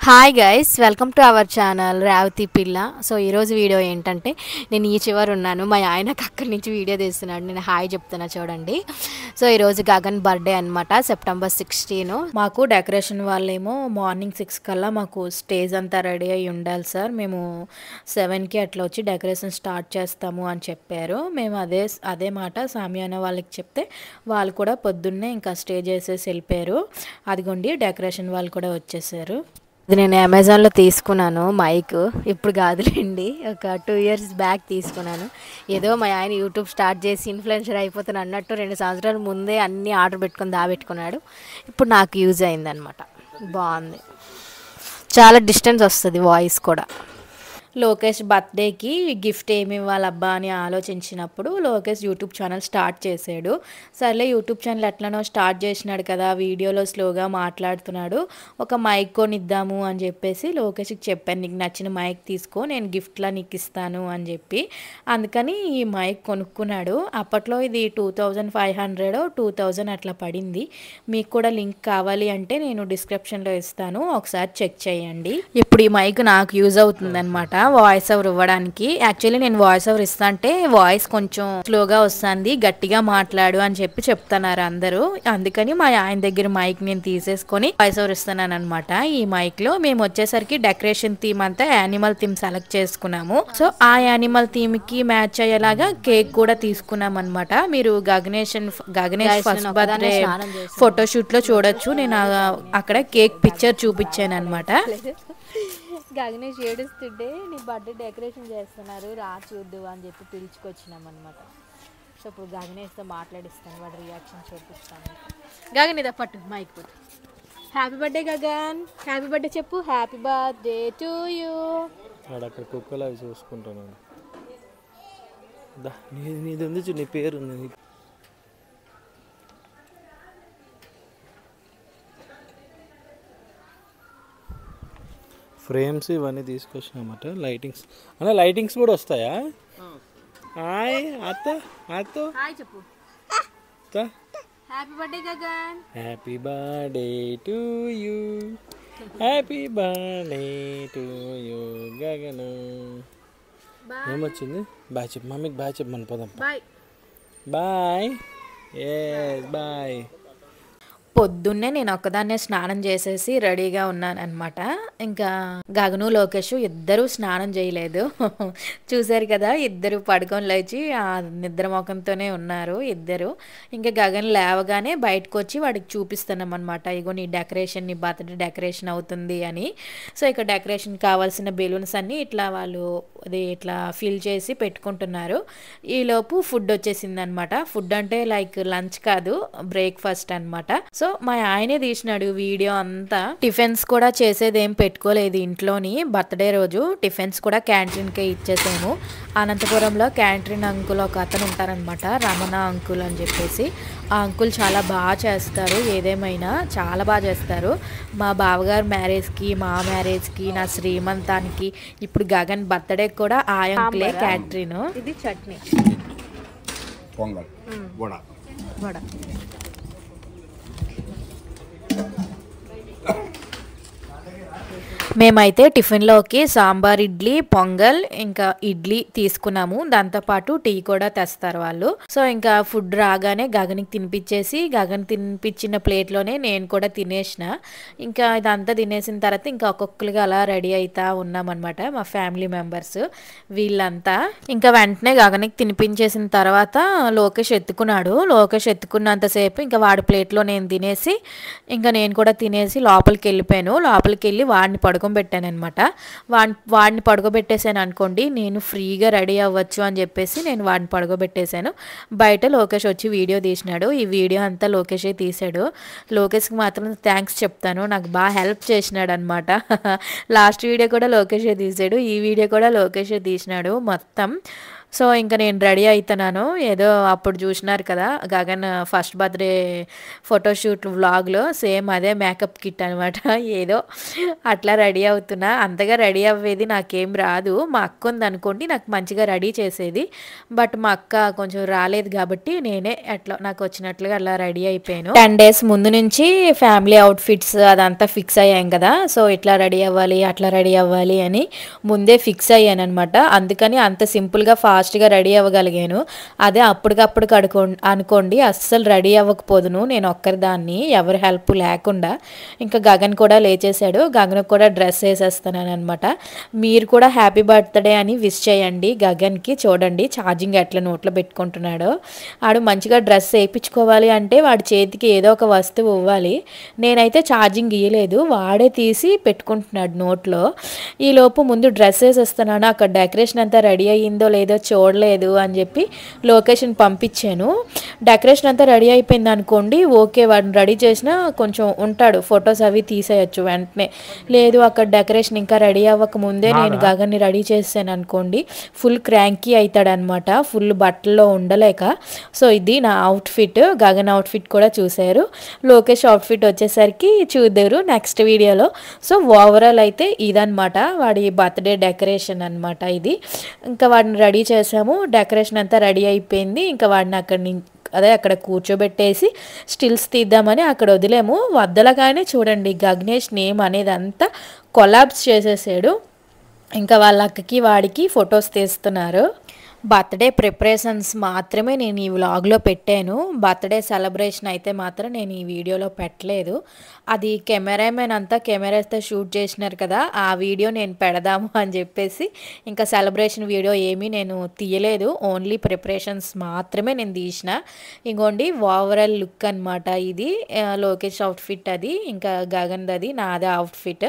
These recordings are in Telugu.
Hi guys, welcome to our channel Revathi పిల్ల. సో ఈరోజు వీడియో ఏంటంటే, నేను ఈ చివరి ఉన్నాను, మా ఆయనకు అక్కడి నుంచి వీడియో తీస్తున్నాడు, నేను హాయ్ చెప్తున్నా చూడండి. సో ఈరోజు గగన్ బర్త్డే అనమాట, సెప్టెంబర్ 16. మాకు డెకరేషన్ వాళ్ళేమో మార్నింగ్ 6 కల్లా మాకు స్టేజ్ అంతా రెడీ అయ్యి ఉండాలి సార్, మేము 7కి అట్లా వచ్చి డెకరేషన్ స్టార్ట్ చేస్తాము అని చెప్పారు. మేము అదే మాట సామియానా వాళ్ళకి చెప్తే వాళ్ళు కూడా పొద్దున్నే ఇంకా స్టేజ్ వేసేసి వెళ్ళిపోయారు. అదిగోండి డెకరేషన్ వాళ్ళు కూడా వచ్చేసారు. ఇది నేను అమెజాన్లో తీసుకున్నాను మైక్, ఇప్పుడు కాదులేండి, ఒక 2 years బ్యాక్ తీసుకున్నాను. ఏదో మా ఆయన యూట్యూబ్ స్టార్ట్ చేసి ఇన్ఫ్లుయెన్సర్ అయిపోతాను అన్నట్టు 2 సంవత్సరాల ముందే అన్నీ ఆర్డర్ పెట్టుకొని దాబెట్టుకున్నాడు. ఇప్పుడు నాకు యూజ్ అయిందనమాట, బాగుంది, చాలా డిస్టెన్స్ వస్తుంది వాయిస్ కూడా. లోకేష్ బర్త్డేకి గిఫ్ట్ ఏమి ఇవ్వాలబ్బా అని ఆలోచించినప్పుడు లోకేష్ యూట్యూబ్ ఛానల్ స్టార్ట్ చేశాడు. సర్లే యూట్యూబ్ ఛానల్ ఎట్లనో స్టార్ట్ చేసినాడు కదా, వీడియోలో స్లోగా మాట్లాడుతున్నాడు, ఒక మైక్ కొనిద్దాము అని చెప్పేసి లోకేష్కి చెప్పాను, నీకు నచ్చిన మైక్ తీసుకో, నేను గిఫ్ట్లా నీకు ఇస్తాను అని చెప్పి. అందుకని ఈ మైక్ కొనుక్కున్నాడు. అప్పట్లో ఇది 2500 2000 అట్లా పడింది. మీకు కూడా లింక్ కావాలి అంటే నేను డిస్క్రిప్షన్లో ఇస్తాను, ఒకసారి చెక్ చేయండి. ఇప్పుడు ఈ మైక్ నాకు యూజ్ అవుతుంది అనమాట వాయిస్ ఓవర్ ఇవ్వడానికి. యాక్చువల్లీ నేను వాయిస్ ఓవర్ ఇస్తా అంటే వాయిస్ కొంచెం స్లోగా వస్తుంది, గట్టిగా మాట్లాడు అని చెప్పి చెప్తున్నారు అందరూ. అందుకని మా ఆయన దగ్గర మైక్ నేను తీసేసుకొని వాయిస్ ఓవర్ ఇస్తున్నాను అనమాట. ఈ మైక్ లో మేము వచ్చేసరికి డెకరేషన్ థీమ్ అంతా యానిమల్ థీమ్ సెలెక్ట్ చేసుకున్నాము. సో ఆ యానిమల్ థీమ్ కి మ్యాచ్ అయ్యేలాగా కేక్ కూడా తీసుకున్నాం అనమాట. మీరు గగనేష్ ఫస్ట్ బర్త్డే ఫోటోషూట్ లో చూడొచ్చు, నేను అక్కడ కేక్ పిక్చర్ చూపించాను అనమాట. గగనేష్ ఏడుస్తుంటే నీ బర్త్డే డెకరేషన్ చేస్తున్నారు, రా చూద్దు అని చెప్పి పిలుచుకొచ్చినాం అనమాట. సో ఇప్పుడు గగనేష్తో మాట్లాడిస్తాను, వాడి రియాక్షన్ చూపిస్తాను. గగన్ ఇదా పట్టు మైక్ పట్టు. Happy birthday Gagan, happy birthday చెప్పు. Happy birthday to you. అక్కడ కుక్కలు అవి చూసుకుంటున్నాను. నీది ఉంది, నీ పేరు ఉంది. ఫ్రేమ్స్ ఇవన్నీ తీసుకొచ్చినామట. లైటింగ్స్ అన్న, లైటింగ్స్ కూడా వస్తాయా? హాయ్ అత్త, అత్త హాయ్ చెప్పు. Happy birthday Gagan. Happy birthday to you, happy birthday to you Gagan. ఏమొచ్చింది? బాయ్ చెప్పు మమ్మీకి, బాయ్ చెప్పు. మన పోదాం, బాయ్ బాయ్. బాయ్. పొద్దున్నే నేను ఒక్కదాన్నే స్నానం చేసేసి రెడీగా ఉన్నాను అనమాట. ఇంకా గగను లోకేష్ ఇద్దరు స్నానం చేయలేదు. చూసారు కదా, ఇద్దరు పడుకొని లేచి ఆ నిద్ర ముఖంతోనే ఉన్నారు ఇద్దరు. ఇంకా గగన్ లేవగానే బయటకు వచ్చి వాడికి చూపిస్తున్నాం అనమాట, ఇగో నీ డెకరేషన్, నీ బర్త్డే డెకరేషన్ అవుతుంది అని. సో ఇక డెకరేషన్ కావాల్సిన బెలూన్స్ అన్నీ ఇట్లా వాళ్ళు అది ఇట్లా ఫిల్ చేసి పెట్టుకుంటున్నారు. ఈలోపు ఫుడ్ వచ్చేసింది అనమాట. ఫుడ్ అంటే లైక్ లంచ్ కాదు, బ్రేక్ఫాస్ట్ అనమాట. సో మా ఆయనే తీసినాడు వీడియో అంతా. టిఫిన్స్ కూడా చేసేది ఏం పెట్టుకోలేదు ఇంట్లోని. బర్త్డే రోజు టిఫిన్స్ కూడా క్యాంటీన్కే ఇచ్చేసాము. అనంతపురంలో క్యాంటీన్ అంకుల్ ఒక అతను ఉంటారనమాట, రమణ అంకుల్ అని చెప్పేసి. ఆ అంకుల్ చాలా బాగా చేస్తారు, ఏదేమైనా చాలా బాగా చేస్తారు. మా బావగారు మ్యారేజ్కి, మా మ్యారేజ్కి, నా శ్రీమంతానికి, ఇప్పుడు గగన్ బర్త్డే కూడా ఆ అంకులే క్యాటరీన్. ఇది చట్నీ, పొంగల్, వడ. మేమైతే టిఫిన్లోకి సాంబార్, ఇడ్లీ, పొంగల్, ఇంకా ఇడ్లీ తీసుకున్నాము. దాంతోపాటు టీ కూడా తెస్తారు వాళ్ళు. సో ఇంకా ఫుడ్ రాగానే గగన్కి తినిపించేసి, గగన్ తినిపించిన ప్లేట్లోనే నేను కూడా తినేసిన. ఇంకా ఇదంతా తినేసిన తర్వాత ఇంకా ఒక్కొక్కరిగా అలా రెడీ అవుతా ఉన్నామన్నమాట, మా ఫ్యామిలీ మెంబర్స్ వీళ్ళంతా. ఇంకా వెంటనే గగన్కి తినిపించేసిన తర్వాత లోకేష్ ఎత్తుకున్నాడు. లోకేష్ ఎత్తుకున్నంతసేపు ఇంకా వాడి ప్లేట్లో నేను తినేసి, ఇంకా నేను కూడా తినేసి లోపలికి వెళ్ళిపోయాను. లోపలికి వెళ్ళి వాడిని పడుకోబెట్టాను అనమాట. వాడిని పడుకోబెట్టేసాను అనుకోండి, నేను ఫ్రీగా రెడీ అవ్వచ్చు అని చెప్పేసి నేను వాడిని పడుకోబెట్టేశాను. బయట లోకేష్ వచ్చి వీడియో తీసినాడు. ఈ వీడియో అంతా లోకేషే తీసాడు. లోకేష్కి మాత్రం థ్యాంక్స్ చెప్తాను, నాకు బాగా హెల్ప్ చేసినాడు అనమాట. లాస్ట్ వీడియో కూడా లోకేషే తీసాడు, ఈ వీడియో కూడా లోకేషే తీసినాడు. మొత్తం సో ఇంకా నేను రెడీ అవుతున్నాను. ఏదో అప్పుడు చూసినారు కదా గగన్ ఫస్ట్ బర్త్డే ఫోటోషూట్ వ్లాగ్లో, సేమ్ అదే మేకప్ కిట్ అనమాట. ఏదో అట్లా రెడీ అవుతున్నా. అంతగా రెడీ అవ్వేది నాకేం రాదు. మా అక్క ఉంది అనుకోండి నాకు మంచిగా రెడీ చేసేది. బట్ మా అక్క కొంచెం రాలేదు కాబట్టి నేనే అట్లా నాకు వచ్చినట్లుగా అలా రెడీ అయిపోయాను. 10 days ముందు నుంచి ఫ్యామిలీ అవుట్ఫిట్స్ అదంతా ఫిక్స్ అయ్యాం కదా. సో ఇట్లా రెడీ అవ్వాలి అట్లా రెడీ అవ్వాలి అని ముందే ఫిక్స్ అయ్యాను అనమాట. అందుకని అంత సింపుల్గా ఫాస్ట్గా రెడీ అవ్వగలిగాను. అదే అప్పటికప్పుడు అనుకోండి అస్సలు రెడీ అవ్వకపోదును నేను ఒక్కరిదాన్ని, ఎవరి హెల్ప్ లేకుండా. ఇంకా గగన్ కూడా లేచేసాడు. గగన్ కూడా డ్రెస్ వేసేస్తున్నాను అనమాట. మీరు కూడా హ్యాపీ బర్త్డే అని విష్ చేయండి గగన్కి. చూడండి ఛార్జింగ్ ఎట్లా నోట్లో పెట్టుకుంటున్నాడో. ఆడు మంచిగా డ్రెస్ వేయించుకోవాలి అంటే వాడి చేతికి ఏదో ఒక వస్తువు ఇవ్వాలి. నేనైతే ఛార్జింగ్ ఇయ్యలేదు, వాడే తీసి పెట్టుకుంటున్నాడు నోట్లో. ఈలోపు ముందు డ్రెస్ వేసేస్తున్నాను. అక్కడ డెకరేషన్ అంతా రెడీ అయ్యిందో లేదో చూడలేదు అని చెప్పి లొకేషన్ పంపించాను. డెకరేషన్ అంతా రెడీ అయిపోయింది అనుకోండి, ఓకే వాడిని రెడీ చేసినా కొంచెం ఉంటాడు, ఫొటోస్ అవి తీసేయచ్చు వెంటనే. లేదు అక్కడ డెకరేషన్ ఇంకా రెడీ అవ్వక ముందే నేను గగన్ని రెడీ చేసాను అనుకోండి, ఫుల్ క్రాంకీ అవుతాడనమాట, ఫుల్ బట్టల్లో ఉండలేక. సో ఇది నా అవుట్ఫిట్. గగన్ అవుట్ఫిట్ కూడా చూశారు. లోకేష్ అవుట్ఫిట్ వచ్చేసరికి చూద్దరు నెక్స్ట్ వీడియోలో. సో ఓవరాల్ అయితే ఇదనమాట వాడి బర్త్డే డెకరేషన్ అనమాట ఇది. ఇంకా వాడిని రెడీ చేసాము, డెకరేషన్ అంతా రెడీ అయిపోయింది. ఇంకా వాడిని అక్కడ కూర్చోబెట్టేసి స్టిల్స్ తీద్దామని అక్కడ వదిలేము. వద్దలగానే చూడండి గగ్నేష్ నేమ్ అనేది అంతా కొలాబ్స్ చేసేసాడు. ఇంకా వాళ్ళ అక్కకి వాడికి ఫొటోస్ తీస్తున్నారు. బర్త్డే ప్రిపరేషన్స్ మాత్రమే నేను ఈ వ్లాగ్లో పెట్టాను. బర్త్డే సెలబ్రేషన్ అయితే మాత్రం నేను ఈ వీడియోలో పెట్టలేదు. అది కెమెరామెన్ అంతా కెమెరాతో షూట్ చేసినారు కదా, ఆ వీడియో నేను పెడదాము అని చెప్పేసి ఇంకా సెలబ్రేషన్ వీడియో ఏమీ నేను తీయలేదు. ఓన్లీ ప్రిపరేషన్స్ మాత్రమే నేను తీసిన. ఇంకోండి ఓవరాల్ లుక్ అనమాట ఇది. లోకేష్ అవుట్ఫిట్ అది, ఇంకా గగన్ది అది, నాదే అవుట్ఫిట్.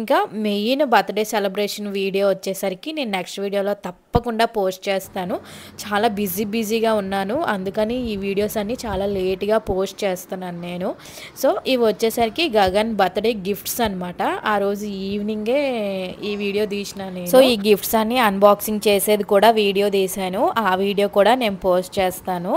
ఇంకా మెయిన్ బర్త్డే సెలబ్రేషన్ వీడియో వచ్చేసరికి నేను నెక్స్ట్ వీడియోలో తప్పకుండా పోస్ట్ చేస్తాను. చాలా బిజీగా ఉన్నాను, అందుకని ఈ వీడియోస్ అన్నీ చాలా లేట్గా పోస్ట్ చేస్తున్నాను నేను. సో ఇవి వచ్చేసరికి గగన్ బర్త్డే గిఫ్ట్స్ అనమాట. ఆ రోజు ఈవినింగే ఈ వీడియో తీసిన నేను. సో ఈ గిఫ్ట్స్ అన్ని అన్బాక్సింగ్ చేసేది కూడా వీడియో తీసాను. ఆ వీడియో కూడా నేను పోస్ట్ చేస్తాను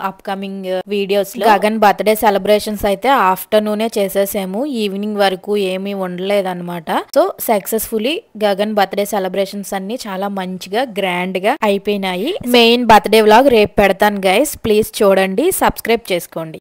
అప్కమింగ్ వీడియోస్ లో. గగన్ బర్త్డే సెలబ్రేషన్స్ అయితే ఆఫ్టర్నూనే చేసేసాము, ఈవినింగ్ వరకు ఏమీ ఉండలేదన్నమాట. So successfully Gagan birthday celebrations అన్ని చాలా మంచిగా గ్రాండ్ గా అయిపోయినాయి. మెయిన్ బర్త్డే వ్లాగ్ రేపు పెడతాను గైస్, ప్లీజ్ చూడండి, సబ్స్క్రైబ్ చేసుకోండి.